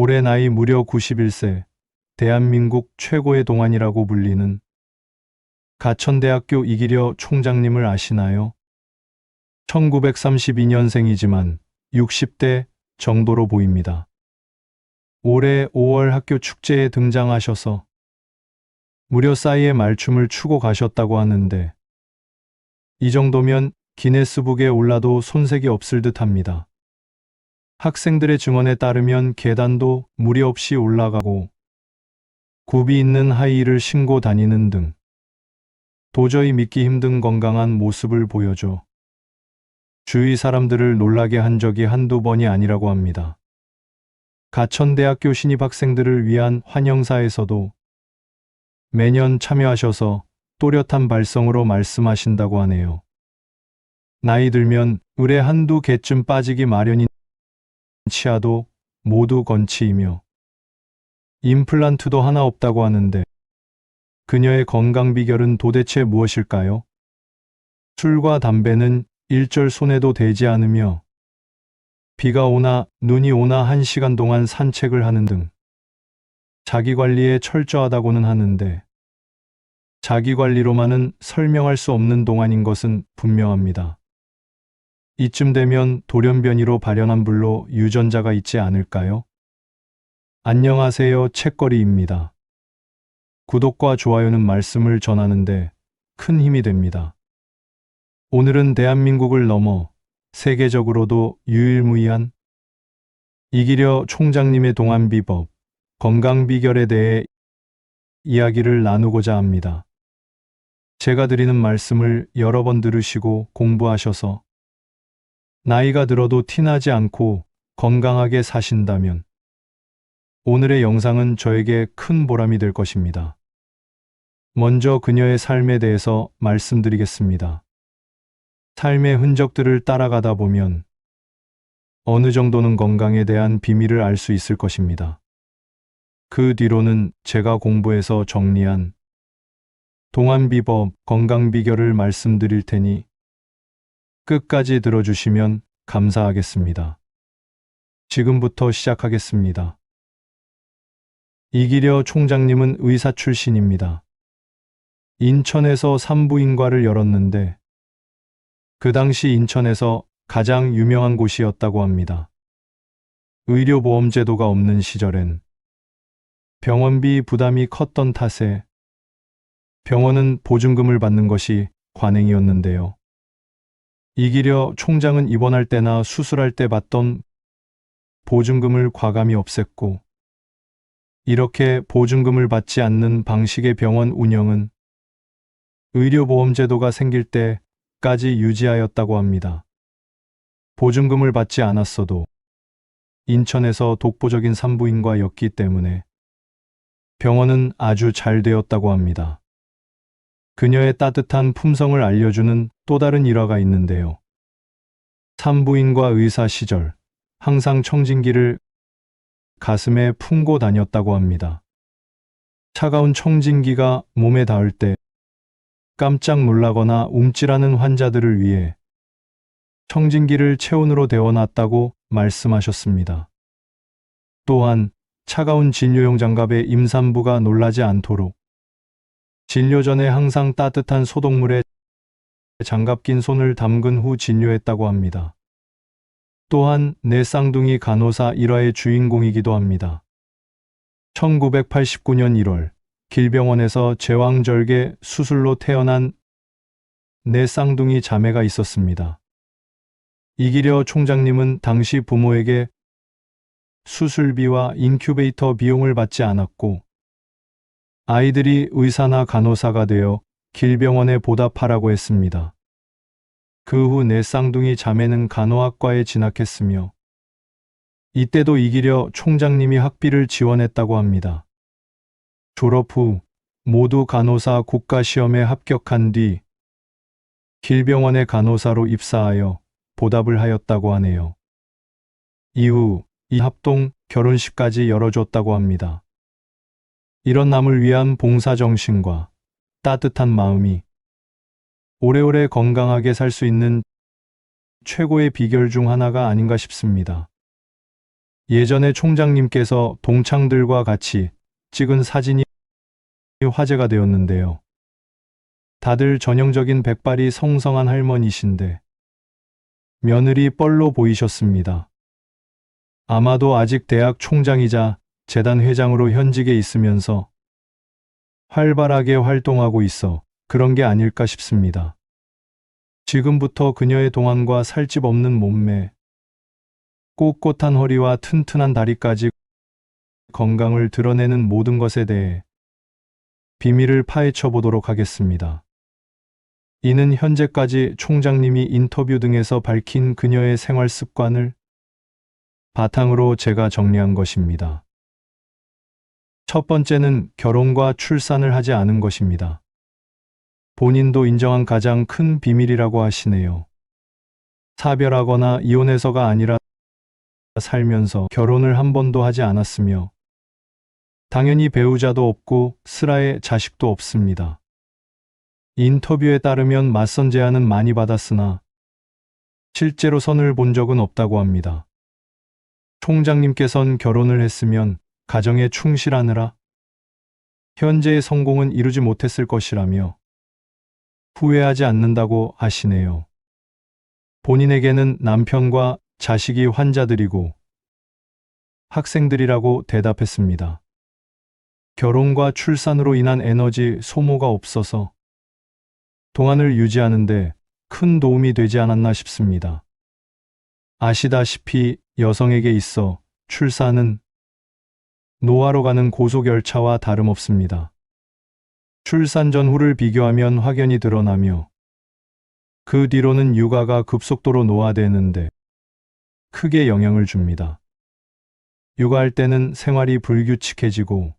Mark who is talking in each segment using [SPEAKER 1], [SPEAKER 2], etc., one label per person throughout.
[SPEAKER 1] 올해 나이 무려 91세, 대한민국 최고의 동안이라고 불리는 가천대학교 이기려 총장님을 아시나요? 1932년생이지만 60대 정도로 보입니다. 올해 5월 학교 축제에 등장하셔서 무려 싸이의 말춤을 추고 가셨다고 하는데 이 정도면 기네스북에 올라도 손색이 없을 듯합니다. 학생들의 증언에 따르면 계단도 무리 없이 올라가고 굽이 있는 하이힐을 신고 다니는 등 도저히 믿기 힘든 건강한 모습을 보여줘 주위 사람들을 놀라게 한 적이 한두 번이 아니라고 합니다. 가천대학교 신입학생들을 위한 환영사에서도 매년 참여하셔서 또렷한 발성으로 말씀하신다고 하네요. 나이 들면 을에 한두 개쯤 빠지기 마련인 치아도 모두 건치이며 임플란트도 하나 없다고 하는데 그녀의 건강 비결은 도대체 무엇일까요? 술과 담배는 일절 손에도 대지 않으며 비가 오나 눈이 오나 1시간 동안 산책을 하는 등 자기관리에 철저하다고는 하는데 자기관리로만은 설명할 수 없는 동안인 것은 분명합니다. 이쯤 되면 돌연변이로 발현한 불로 유전자가 있지 않을까요? 안녕하세요, 책거리입니다. 구독과 좋아요는 말씀을 전하는데 큰 힘이 됩니다. 오늘은 대한민국을 넘어 세계적으로도 유일무이한 이기려 총장님의 동안 비법, 건강 비결에 대해 이야기를 나누고자 합니다. 제가 드리는 말씀을 여러 번 들으시고 공부하셔서 나이가 들어도 티나지 않고 건강하게 사신다면 오늘의 영상은 저에게 큰 보람이 될 것입니다. 먼저 그녀의 삶에 대해서 말씀드리겠습니다. 삶의 흔적들을 따라가다 보면 어느 정도는 건강에 대한 비밀을 알 수 있을 것입니다. 그 뒤로는 제가 공부해서 정리한 동안비법, 건강비결을 말씀드릴 테니 끝까지 들어주시면 감사하겠습니다. 지금부터 시작하겠습니다. 이기려 총장님은 의사 출신입니다. 인천에서 산부인과를 열었는데 그 당시 인천에서 가장 유명한 곳이었다고 합니다. 의료보험제도가 없는 시절엔 병원비 부담이 컸던 탓에 병원은 보증금을 받는 것이 관행이었는데요. 이기려 총장은 입원할 때나 수술할 때 받던 보증금을 과감히 없앴고 이렇게 보증금을 받지 않는 방식의 병원 운영은 의료보험제도가 생길 때까지 유지하였다고 합니다. 보증금을 받지 않았어도 인천에서 독보적인 산부인과였기 때문에 병원은 아주 잘 되었다고 합니다. 그녀의 따뜻한 품성을 알려주는 또 다른 일화가 있는데요. 산부인과 의사 시절 항상 청진기를 가슴에 품고 다녔다고 합니다. 차가운 청진기가 몸에 닿을 때 깜짝 놀라거나 움찔하는 환자들을 위해 청진기를 체온으로 데워놨다고 말씀하셨습니다. 또한 차가운 진료용 장갑에 임산부가 놀라지 않도록 진료 전에 항상 따뜻한 소독물에 장갑 낀 손을 담근 후 진료했다고 합니다. 또한 내 쌍둥이 간호사 1화의 주인공이기도 합니다. 1989년 1월 길병원에서 제왕절개 수술로 태어난 내 쌍둥이 자매가 있었습니다. 이기려 총장님은 당시 부모에게 수술비와 인큐베이터 비용을 받지 않았고 아이들이 의사나 간호사가 되어 길병원에 보답하라고 했습니다. 그 후 내 쌍둥이 자매는 간호학과에 진학했으며 이때도 이기려 총장님이 학비를 지원했다고 합니다. 졸업 후 모두 간호사 국가시험에 합격한 뒤 길병원의 간호사로 입사하여 보답을 하였다고 하네요. 이후 이 합동 결혼식까지 열어줬다고 합니다. 이런 남을 위한 봉사정신과 따뜻한 마음이 오래오래 건강하게 살 수 있는 최고의 비결 중 하나가 아닌가 싶습니다. 예전에 총장님께서 동창들과 같이 찍은 사진이 화제가 되었는데요. 다들 전형적인 백발이 성성한 할머니신데 며느리 뻘로 보이셨습니다. 아마도 아직 대학 총장이자 재단 회장으로 현직에 있으면서 활발하게 활동하고 있어 그런 게 아닐까 싶습니다. 지금부터 그녀의 동안과 살집 없는 몸매, 꼿꼿한 허리와 튼튼한 다리까지 건강을 드러내는 모든 것에 대해 비밀을 파헤쳐 보도록 하겠습니다. 이는 현재까지 총장님이 인터뷰 등에서 밝힌 그녀의 생활 습관을 바탕으로 제가 정리한 것입니다. 첫 번째는 결혼과 출산을 하지 않은 것입니다. 본인도 인정한 가장 큰 비밀이라고 하시네요. 사별하거나 이혼해서가 아니라 살면서 결혼을 한 번도 하지 않았으며 당연히 배우자도 없고 슬아의 자식도 없습니다. 인터뷰에 따르면 맞선 제안은 많이 받았으나 실제로 선을 본 적은 없다고 합니다. 총장님께선 결혼을 했으면 가정에 충실하느라 현재의 성공은 이루지 못했을 것이라며 후회하지 않는다고 하시네요. 본인에게는 남편과 자식이 환자들이고 학생들이라고 대답했습니다. 결혼과 출산으로 인한 에너지 소모가 없어서 동안을 유지하는데 큰 도움이 되지 않았나 싶습니다. 아시다시피 여성에게 있어 출산은 노화로 가는 고속열차와 다름없습니다. 출산 전후를 비교하면 확연히 드러나며 그 뒤로는 육아가 급속도로 노화되는데 크게 영향을 줍니다. 육아할 때는 생활이 불규칙해지고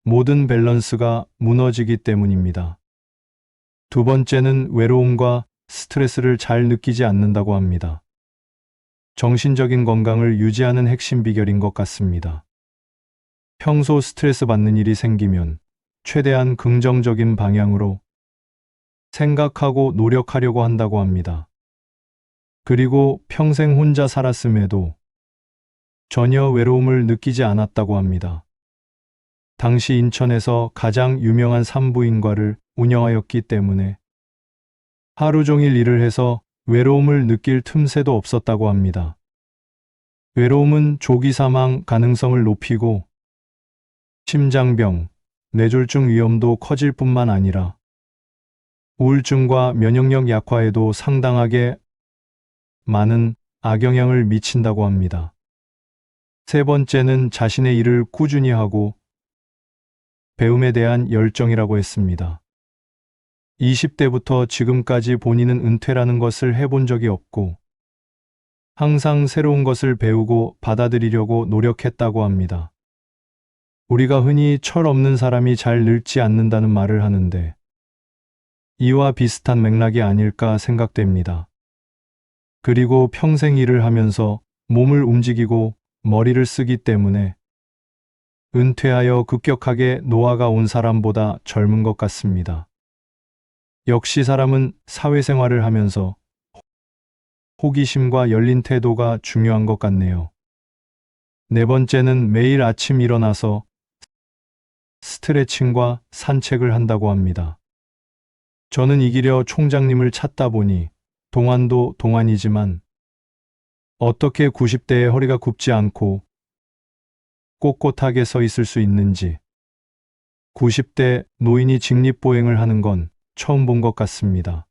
[SPEAKER 1] 모든 밸런스가 무너지기 때문입니다. 두 번째는 외로움과 스트레스를 잘 느끼지 않는다고 합니다. 정신적인 건강을 유지하는 핵심 비결인 것 같습니다. 평소 스트레스 받는 일이 생기면 최대한 긍정적인 방향으로 생각하고 노력하려고 한다고 합니다. 그리고 평생 혼자 살았음에도 전혀 외로움을 느끼지 않았다고 합니다. 당시 인천에서 가장 유명한 산부인과를 운영하였기 때문에 하루 종일 일을 해서 외로움을 느낄 틈새도 없었다고 합니다. 외로움은 조기 사망 가능성을 높이고 심장병, 뇌졸중 위험도 커질 뿐만 아니라 우울증과 면역력 약화에도 상당하게 많은 악영향을 미친다고 합니다. 세 번째는 자신의 일을 꾸준히 하고 배움에 대한 열정이라고 했습니다. 20대부터 지금까지 본인은 은퇴라는 것을 해본 적이 없고 항상 새로운 것을 배우고 받아들이려고 노력했다고 합니다. 우리가 흔히 철 없는 사람이 잘 늙지 않는다는 말을 하는데 이와 비슷한 맥락이 아닐까 생각됩니다. 그리고 평생 일을 하면서 몸을 움직이고 머리를 쓰기 때문에 은퇴하여 급격하게 노화가 온 사람보다 젊은 것 같습니다. 역시 사람은 사회생활을 하면서 호기심과 열린 태도가 중요한 것 같네요. 네 번째는 매일 아침 일어나서 스트레칭과 산책을 한다고 합니다. 저는 이기려 총장님을 찾다 보니 동안도 동안이지만 어떻게 90대에 허리가 굽지 않고 꼿꼿하게 서 있을 수 있는지 90대 노인이 직립보행을 하는 건 처음 본 것 같습니다.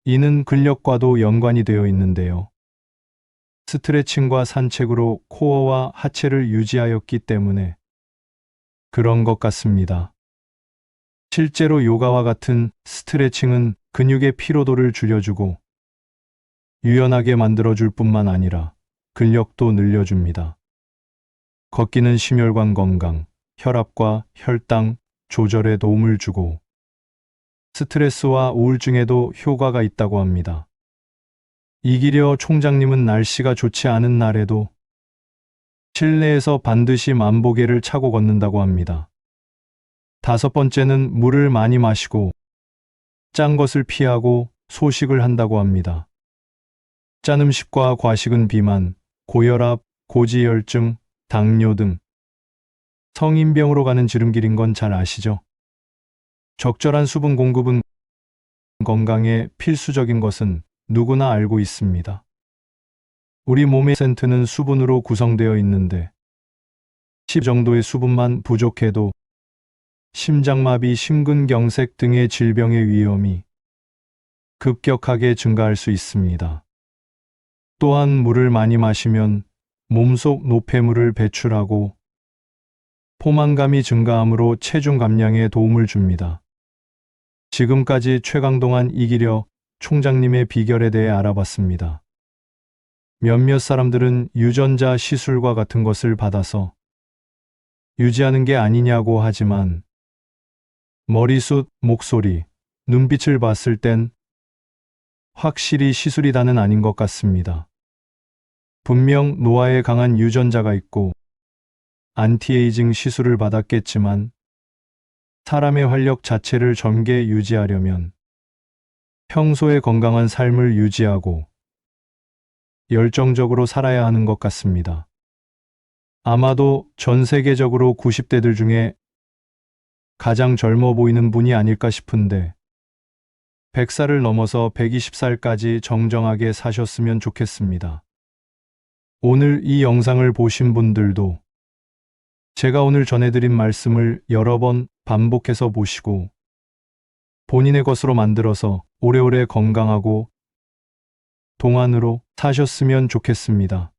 [SPEAKER 1] 이는 근력과도 연관이 되어 있는데요. 스트레칭과 산책으로 코어와 하체를 유지하였기 때문에 그런 것 같습니다. 실제로 요가와 같은 스트레칭은 근육의 피로도를 줄여주고 유연하게 만들어줄 뿐만 아니라 근력도 늘려줍니다. 걷기는 심혈관 건강, 혈압과 혈당 조절에 도움을 주고 스트레스와 우울증에도 효과가 있다고 합니다. 이기려 총장님은 날씨가 좋지 않은 날에도 실내에서 반드시 만보계를 차고 걷는다고 합니다. 다섯 번째는 물을 많이 마시고 짠 것을 피하고 소식을 한다고 합니다. 짠 음식과 과식은 비만, 고혈압, 고지혈증, 당뇨 등 성인병으로 가는 지름길인 건 잘 아시죠? 적절한 수분 공급은 건강에 필수적인 것은 누구나 알고 있습니다. 우리 몸의 센트는 수분으로 구성되어 있는데 10 정도의 수분만 부족해도 심장마비, 심근경색 등의 질병의 위험이 급격하게 증가할 수 있습니다. 또한 물을 많이 마시면 몸속 노폐물을 배출하고 포만감이 증가하므로 체중 감량에 도움을 줍니다. 지금까지 최강동안 이기려 총장님의 비결에 대해 알아봤습니다. 몇몇 사람들은 유전자 시술과 같은 것을 받아서 유지하는 게 아니냐고 하지만 머리숱, 목소리, 눈빛을 봤을 땐 확실히 시술이 다는 아닌 것 같습니다. 분명 노화에 강한 유전자가 있고 안티에이징 시술을 받았겠지만 사람의 활력 자체를 젊게 유지하려면 평소에 건강한 삶을 유지하고 열정적으로 살아야 하는 것 같습니다. 아마도 전 세계적으로 90대들 중에 가장 젊어 보이는 분이 아닐까 싶은데 100살을 넘어서 120살까지 정정하게 사셨으면 좋겠습니다. 오늘 이 영상을 보신 분들도 제가 오늘 전해드린 말씀을 여러 번 반복해서 보시고 본인의 것으로 만들어서 오래오래 건강하고 동안으로 사셨으면 좋겠습니다.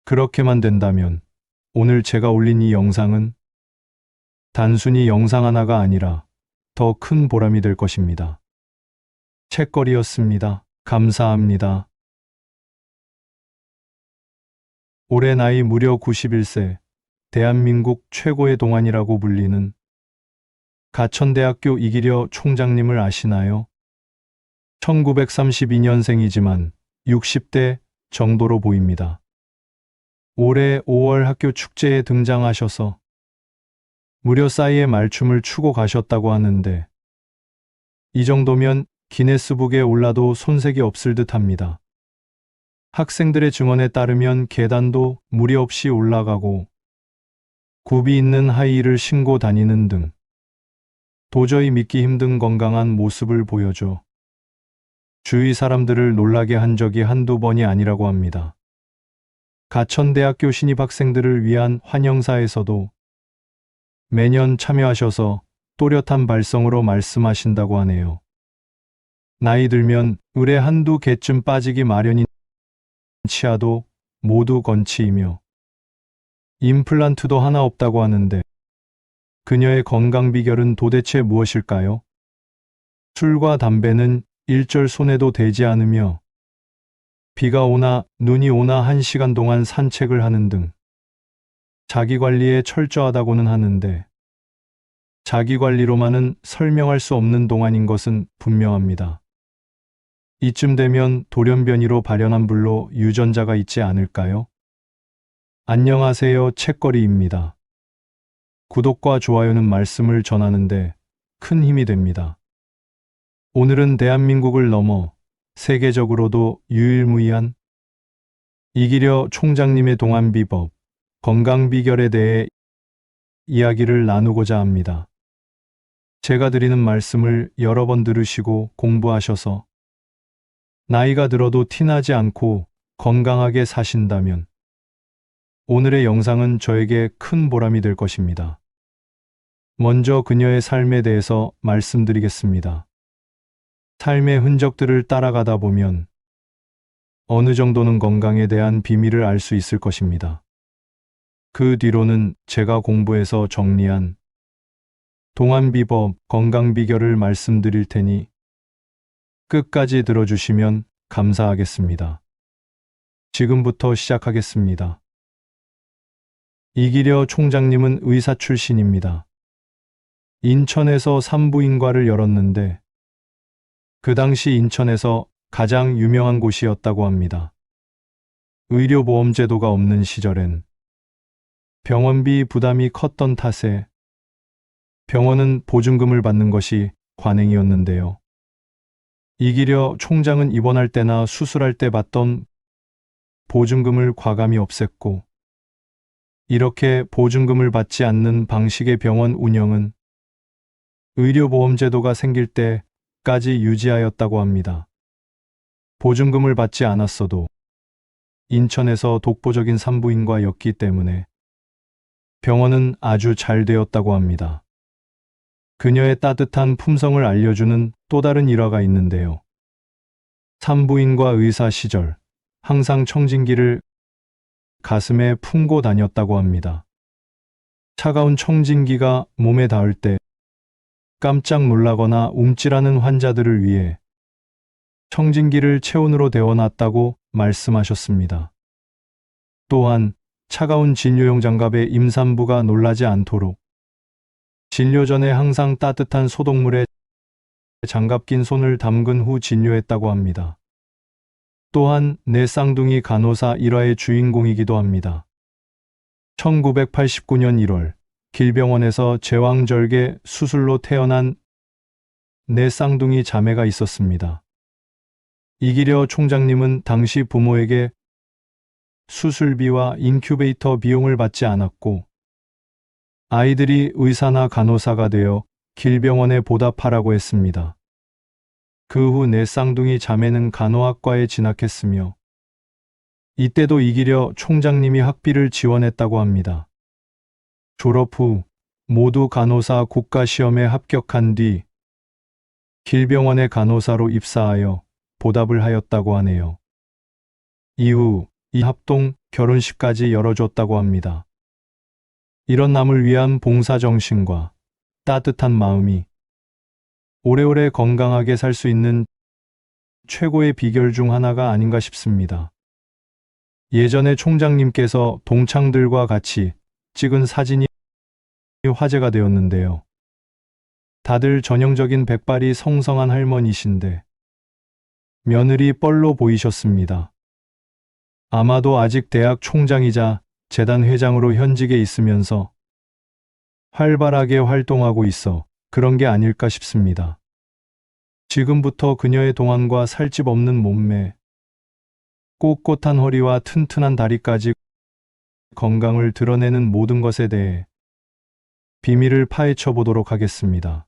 [SPEAKER 1] 그렇게만 된다면 오늘 제가 올린 이 영상은 단순히 영상 하나가 아니라 더 큰 보람이 될 것입니다. 책거리였습니다. 감사합니다. 올해 나이 무려 91세, 대한민국 최고의 동안이라고 불리는 가천대학교 이기려 총장님을 아시나요? 1932년생이지만 60대 정도로 보입니다. 올해 5월 학교 축제에 등장하셔서 무려 싸이의 말춤을 추고 가셨다고 하는데 이 정도면 기네스북에 올라도 손색이 없을 듯합니다. 학생들의 증언에 따르면 계단도 무리 없이 올라가고 굽이 있는 하이힐을 신고 다니는 등 도저히 믿기 힘든 건강한 모습을 보여줘 주위 사람들을 놀라게 한 적이 한두 번이 아니라고 합니다. 가천대학교 신입학생들을 위한 환영사에서도 매년 참여하셔서 또렷한 발성으로 말씀하신다고 하네요. 나이 들면 을에 한두 개쯤 빠지기 마련인 치아도 모두 건치이며 임플란트도 하나 없다고 하는데 그녀의 건강 비결은 도대체 무엇일까요? 술과 담배는 일절 손에도 대지 않으며 비가 오나 눈이 오나 1시간 동안 산책을 하는 등 자기관리에 철저하다고는 하는데 자기관리로만은 설명할 수 없는 동안인 것은 분명합니다. 이쯤 되면 돌연변이로 발현한 불로 유전자가 있지 않을까요? 안녕하세요, 책거리입니다. 구독과 좋아요는 말씀을 전하는데 큰 힘이 됩니다. 오늘은 대한민국을 넘어 세계적으로도 유일무이한 이기려 총장님의 동안 비법, 건강 비결에 대해 이야기를 나누고자 합니다. 제가 드리는 말씀을 여러 번 들으시고 공부하셔서 나이가 들어도 티나지 않고 건강하게 사신다면 오늘의 영상은 저에게 큰 보람이 될 것입니다. 먼저 그녀의 삶에 대해서 말씀드리겠습니다. 삶의 흔적들을 따라가다 보면 어느 정도는 건강에 대한 비밀을 알 수 있을 것입니다. 그 뒤로는 제가 공부해서 정리한 동안비법, 건강비결을 말씀드릴 테니 끝까지 들어주시면 감사하겠습니다. 지금부터 시작하겠습니다. 이기려 총장님은 의사 출신입니다. 인천에서 산부인과를 열었는데 그 당시 인천에서 가장 유명한 곳이었다고 합니다. 의료보험제도가 없는 시절엔 병원비 부담이 컸던 탓에 병원은 보증금을 받는 것이 관행이었는데요. 이기려 총장은 입원할 때나 수술할 때 받던 보증금을 과감히 없앴고, 이렇게 보증금을 받지 않는 방식의 병원 운영은 의료보험제도가 생길 때까지 유지하였다고 합니다. 보증금을 받지 않았어도 인천에서 독보적인 산부인과였기 때문에 병원은 아주 잘 되었다고 합니다. 그녀의 따뜻한 품성을 알려주는 또 다른 일화가 있는데요. 산부인과 의사 시절 항상 청진기를 가슴에 품고 다녔다고 합니다. 차가운 청진기가 몸에 닿을 때 깜짝 놀라거나 움찔하는 환자들을 위해 청진기를 체온으로 데워놨다고 말씀하셨습니다. 또한 차가운 진료용 장갑에 임산부가 놀라지 않도록 진료 전에 항상 따뜻한 소독물에 장갑 낀 손을 담근 후 진료했다고 합니다. 또한 내 쌍둥이 간호사 1화의 주인공이기도 합니다. 1989년 1월 길병원에서 제왕절개 수술로 태어난 내 쌍둥이 자매가 있었습니다. 이기려 총장님은 당시 부모에게 수술비와 인큐베이터 비용을 받지 않았고, 아이들이 의사나 간호사가 되어 길병원에 보답하라고 했습니다. 그 후 내 쌍둥이 자매는 간호학과에 진학했으며, 이때도 이기려 총장님이 학비를 지원했다고 합니다. 졸업 후 모두 간호사 국가시험에 합격한 뒤 길병원의 간호사로 입사하여 보답을 하였다고 하네요. 이후 이 합동 결혼식까지 열어줬다고 합니다. 이런 남을 위한 봉사정신과 따뜻한 마음이 오래오래 건강하게 살 수 있는 최고의 비결 중 하나가 아닌가 싶습니다. 예전에 총장님께서 동창들과 같이 찍은 사진이 화제가 되었는데요. 다들 전형적인 백발이 성성한 할머니신데 며느리 뻘로 보이셨습니다. 아마도 아직 대학 총장이자 재단 회장으로 현직에 있으면서 활발하게 활동하고 있어 그런 게 아닐까 싶습니다. 지금부터 그녀의 동안과 살집 없는 몸매, 꼿꼿한 허리와 튼튼한 다리까지 건강을 드러내는 모든 것에 대해 비밀을 파헤쳐 보도록 하겠습니다.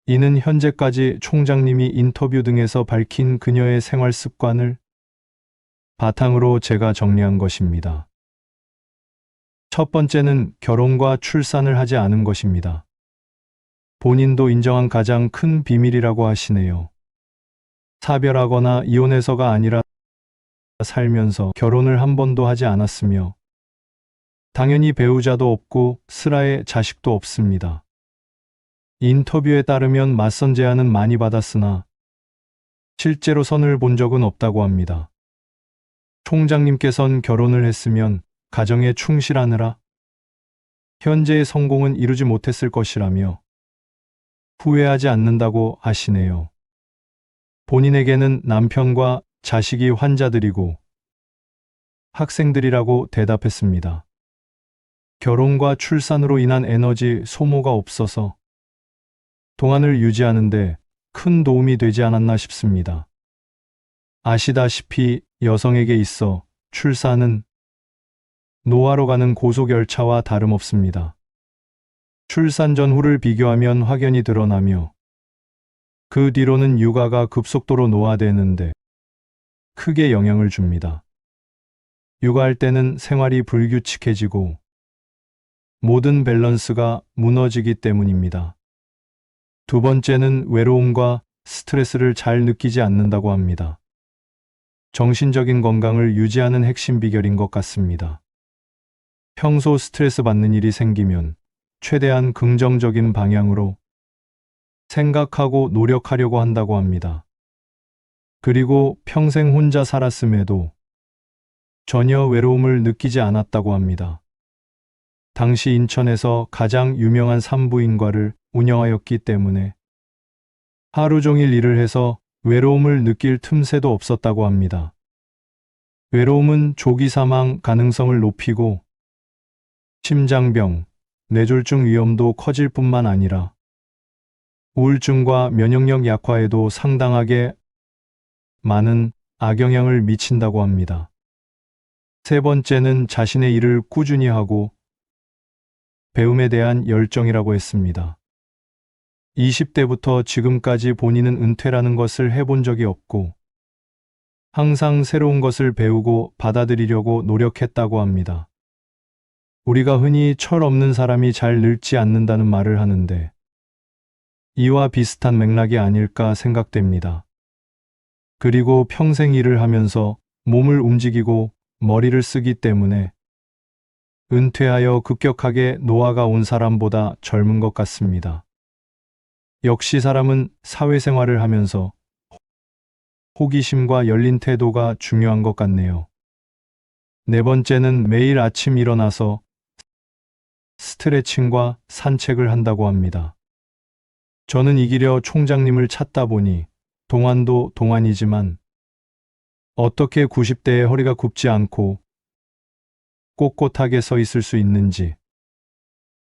[SPEAKER 1] 이는 현재까지 총장님이 인터뷰 등에서 밝힌 그녀의 생활 습관을 바탕으로 제가 정리한 것입니다. 첫 번째는 결혼과 출산을 하지 않은 것입니다. 본인도 인정한 가장 큰 비밀이라고 하시네요. 사별하거나 이혼해서가 아니라 살면서 결혼을 한 번도 하지 않았으며, 당연히 배우자도 없고 슬아의 자식도 없습니다. 인터뷰에 따르면 맞선 제안은 많이 받았으나 실제로 선을 본 적은 없다고 합니다. 총장님께선 결혼을 했으면 가정에 충실하느라 현재의 성공은 이루지 못했을 것이라며 후회하지 않는다고 하시네요. 본인에게는 남편과 자식이 환자들이고 학생들이라고 대답했습니다. 결혼과 출산으로 인한 에너지 소모가 없어서 동안을 유지하는데 큰 도움이 되지 않았나 싶습니다. 아시다시피 여성에게 있어 출산은 노화로 가는 고속열차와 다름없습니다. 출산 전후를 비교하면 확연히 드러나며 그 뒤로는 육아가 급속도로 노화되는데 크게 영향을 줍니다. 육아할 때는 생활이 불규칙해지고 모든 밸런스가 무너지기 때문입니다. 두 번째는 외로움과 스트레스를 잘 느끼지 않는다고 합니다. 정신적인 건강을 유지하는 핵심 비결인 것 같습니다. 평소 스트레스 받는 일이 생기면 최대한 긍정적인 방향으로 생각하고 노력하려고 한다고 합니다. 그리고 평생 혼자 살았음에도 전혀 외로움을 느끼지 않았다고 합니다. 당시 인천에서 가장 유명한 산부인과를 운영하였기 때문에 하루 종일 일을 해서 외로움을 느낄 틈새도 없었다고 합니다. 외로움은 조기 사망 가능성을 높이고 심장병, 뇌졸중 위험도 커질 뿐만 아니라 우울증과 면역력 약화에도 상당하게 많은 악영향을 미친다고 합니다. 세 번째는 자신의 일을 꾸준히 하고 배움에 대한 열정이라고 했습니다. 20대부터 지금까지 본인은 은퇴라는 것을 해본 적이 없고 항상 새로운 것을 배우고 받아들이려고 노력했다고 합니다. 우리가 흔히 철 없는 사람이 잘 늙지 않는다는 말을 하는데 이와 비슷한 맥락이 아닐까 생각됩니다. 그리고 평생 일을 하면서 몸을 움직이고 머리를 쓰기 때문에 은퇴하여 급격하게 노화가 온 사람보다 젊은 것 같습니다. 역시 사람은 사회생활을 하면서 호기심과 열린 태도가 중요한 것 같네요. 네 번째는 매일 아침 일어나서 스트레칭과 산책을 한다고 합니다. 저는 이기려 총장님을 찾다 보니 동안도 동안이지만 어떻게 90대에 허리가 굽지 않고 꼿꼿하게 서 있을 수 있는지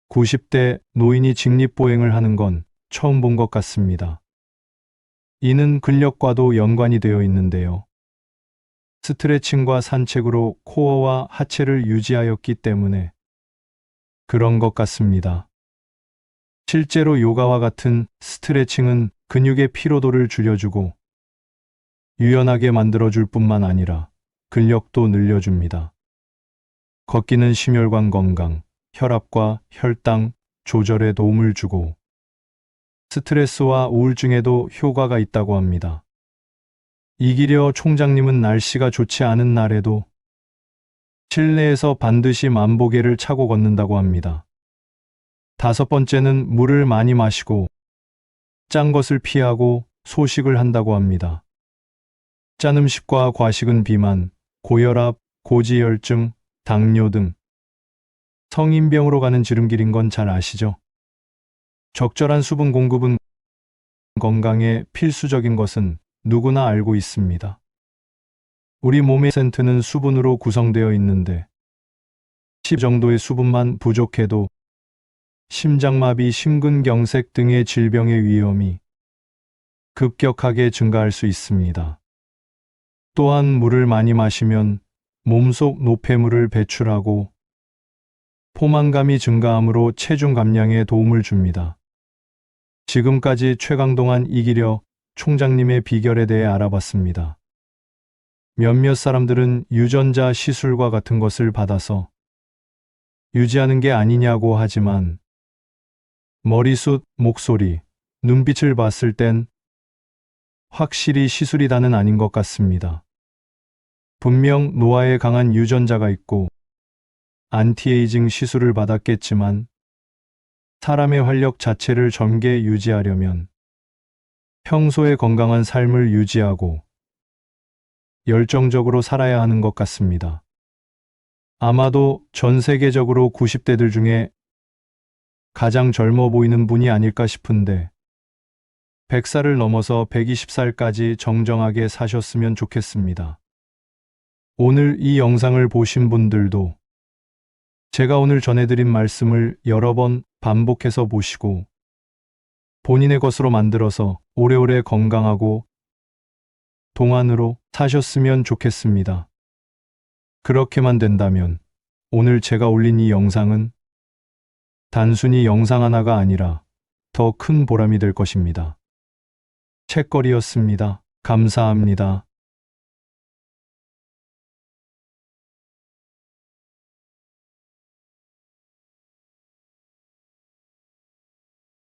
[SPEAKER 1] 90대 노인이 직립보행을 하는 건 처음 본 것 같습니다. 이는 근력과도 연관이 되어 있는데요. 스트레칭과 산책으로 코어와 하체를 유지하였기 때문에 그런 것 같습니다. 실제로 요가와 같은 스트레칭은 근육의 피로도를 줄여주고 유연하게 만들어줄 뿐만 아니라 근력도 늘려줍니다. 걷기는 심혈관 건강, 혈압과 혈당 조절에 도움을 주고 스트레스와 우울증에도 효과가 있다고 합니다. 이기려 총장님은 날씨가 좋지 않은 날에도 실내에서 반드시 만보계를 차고 걷는다고 합니다. 다섯 번째는 물을 많이 마시고 짠 것을 피하고 소식을 한다고 합니다. 짠 음식과 과식은 비만, 고혈압, 고지혈증, 당뇨 등 성인병으로 가는 지름길인 건 잘 아시죠? 적절한 수분 공급은 건강에 필수적인 것은 누구나 알고 있습니다. 우리 몸의 센트는 수분으로 구성되어 있는데 10 정도의 수분만 부족해도 심장마비, 심근경색 등의 질병의 위험이 급격하게 증가할 수 있습니다. 또한 물을 많이 마시면 몸속 노폐물을 배출하고 포만감이 증가하므로 체중 감량에 도움을 줍니다. 지금까지 최강동안 이기려 총장님의 비결에 대해 알아봤습니다. 몇몇 사람들은 유전자 시술과 같은 것을 받아서 유지하는 게 아니냐고 하지만 머리숱, 목소리, 눈빛을 봤을 땐 확실히 시술이 다는 아닌 것 같습니다. 분명 노화에 강한 유전자가 있고 안티에이징 시술을 받았겠지만 사람의 활력 자체를 젊게 유지하려면 평소에 건강한 삶을 유지하고 열정적으로 살아야 하는 것 같습니다. 아마도 전 세계적으로 90대들 중에 가장 젊어 보이는 분이 아닐까 싶은데 100살을 넘어서 120살까지 정정하게 사셨으면 좋겠습니다. 오늘 이 영상을 보신 분들도 제가 오늘 전해드린 말씀을 여러 번 반복해서 보시고 본인의 것으로 만들어서 오래오래 건강하고 동안으로 사셨으면 좋겠습니다. 그렇게만 된다면 오늘 제가 올린 이 영상은 단순히 영상 하나가 아니라 더 큰 보람이 될 것입니다. 책거리였습니다. 감사합니다.